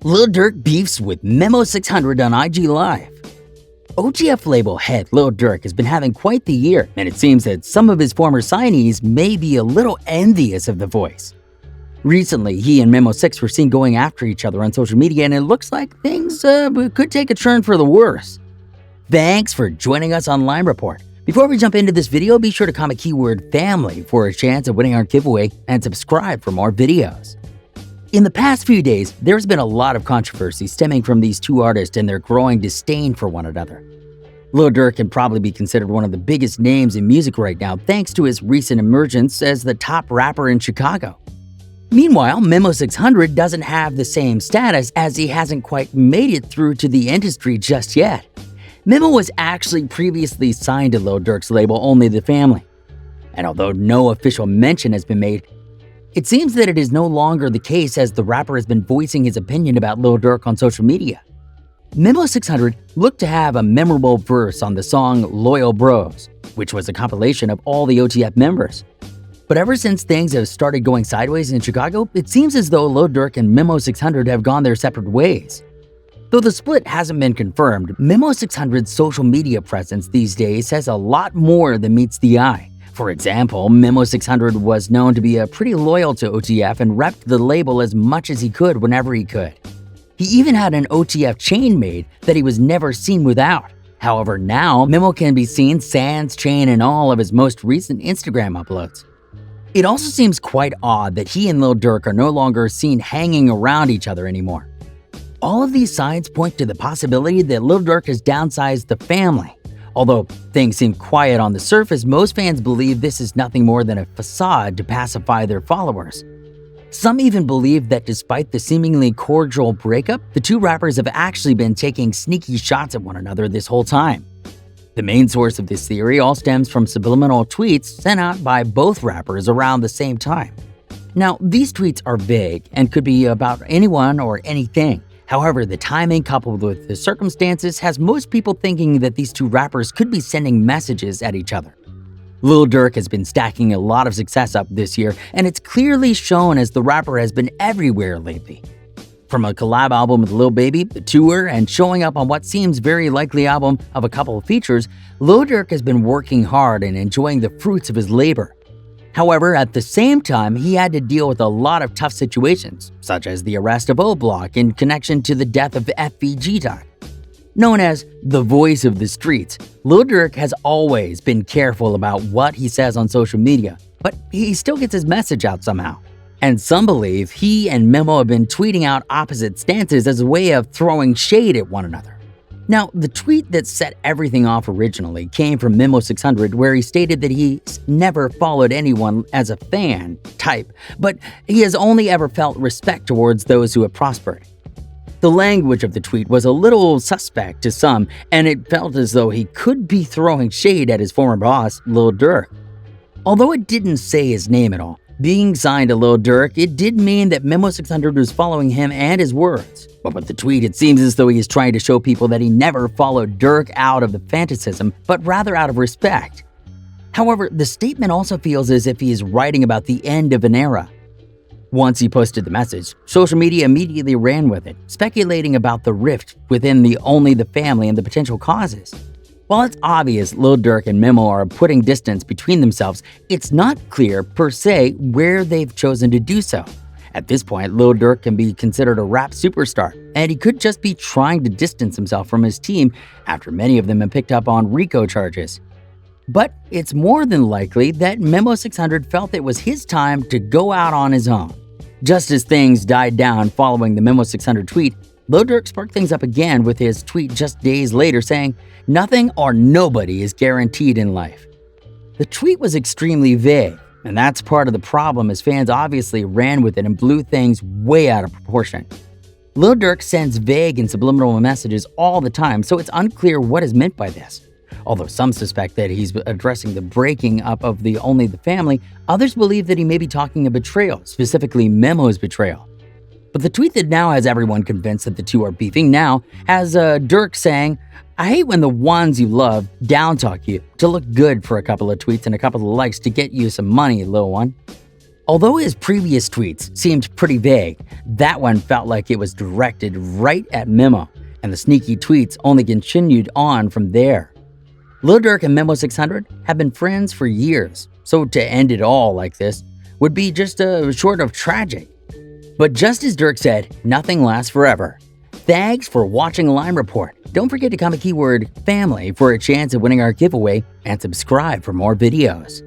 Lil Durk beefs with Memo600 on IG Live. OTF label head Lil Durk has been having quite the year, and it seems that some of his former signees may be a little envious of the voice. Recently, he and Memo6 were seen going after each other on social media, and it looks like things could take a turn for the worse. Thanks for joining us on Line Report. Before we jump into this video, be sure to comment keyword family for a chance of winning our giveaway and subscribe for more videos. In the past few days, there's been a lot of controversy stemming from these two artists and their growing disdain for one another. Lil Durk can probably be considered one of the biggest names in music right now thanks to his recent emergence as the top rapper in Chicago. Meanwhile, Memo600 doesn't have the same status as he hasn't quite made it through to the industry just yet. Memo was actually previously signed to Lil Durk's label Only the Family. And although no official mention has been made, it seems that it is no longer the case as the rapper has been voicing his opinion about Lil Durk on social media. Memo600 looked to have a memorable verse on the song Loyal Bros, which was a compilation of all the OTF members. But ever since things have started going sideways in Chicago, it seems as though Lil Durk and Memo600 have gone their separate ways. Though the split hasn't been confirmed, Memo600's social media presence these days says a lot more than meets the eye. For example, Memo600 was known to be pretty loyal to OTF and repped the label as much as he could whenever he could. He even had an OTF chain made that he was never seen without. However, now Memo can be seen sans chain in all of his most recent Instagram uploads. It also seems quite odd that he and Lil Durk are no longer seen hanging around each other anymore. All of these signs point to the possibility that Lil Durk has downsized the family. Although things seem quiet on the surface, most fans believe this is nothing more than a facade to pacify their followers. Some even believe that despite the seemingly cordial breakup, the two rappers have actually been taking sneaky shots at one another this whole time. The main source of this theory all stems from subliminal tweets sent out by both rappers around the same time. Now, these tweets are vague and could be about anyone or anything. However, the timing coupled with the circumstances has most people thinking that these two rappers could be sending messages at each other. Lil Durk has been stacking a lot of success up this year, and it's clearly shown as the rapper has been everywhere lately. From a collab album with Lil Baby, the tour, and showing up on what seems very likely album of a couple of features, Lil Durk has been working hard and enjoying the fruits of his labor. However, at the same time, he had to deal with a lot of tough situations, such as the arrest of O-Block in connection to the death of FVG Doc. Known as the voice of the streets, Lil Durk has always been careful about what he says on social media, but he still gets his message out somehow. And some believe he and Memo have been tweeting out opposite stances as a way of throwing shade at one another. Now, the tweet that set everything off originally came from Memo600, where he stated that he's never followed anyone as a fan type, but he has only ever felt respect towards those who have prospered. The language of the tweet was a little suspect to some, and it felt as though he could be throwing shade at his former boss, Lil Durk. Although it didn't say his name at all, being signed to Lil Durk, it did mean that Memo600 was following him and his words. But with the tweet, it seems as though he is trying to show people that he never followed Durk out of the fanaticism, but rather out of respect. However, the statement also feels as if he is writing about the end of an era. Once he posted the message, social media immediately ran with it, speculating about the rift within the Only the Family and the potential causes. While it's obvious Lil Durk and Memo are putting distance between themselves, it's not clear, per se, where they've chosen to do so. At this point, Lil Durk can be considered a rap superstar, and he could just be trying to distance himself from his team after many of them have picked up on RICO charges. But it's more than likely that Memo600 felt it was his time to go out on his own. Just as things died down following the Memo600 tweet, Lil Durk sparked things up again with his tweet just days later saying, "Nothing or nobody is guaranteed in life." The tweet was extremely vague, and that's part of the problem as fans obviously ran with it and blew things way out of proportion. Lil Durk sends vague and subliminal messages all the time, so it's unclear what is meant by this. Although some suspect that he's addressing the breaking up of the Only the Family, others believe that he may be talking a betrayal, specifically Memo's betrayal. But the tweet that now has everyone convinced that the two are beefing now has Durk saying, "I hate when the ones you love down-talk you to look good for a couple of tweets and a couple of likes to get you some money, little one." Although his previous tweets seemed pretty vague, that one felt like it was directed right at Memo, and the sneaky tweets only continued on from there. Lil Durk and Memo600 have been friends for years, so to end it all like this would be just short of tragic. But just as Durk said, nothing lasts forever. Thanks for watching Lime Report. Don't forget to comment keyword family for a chance at winning our giveaway and subscribe for more videos.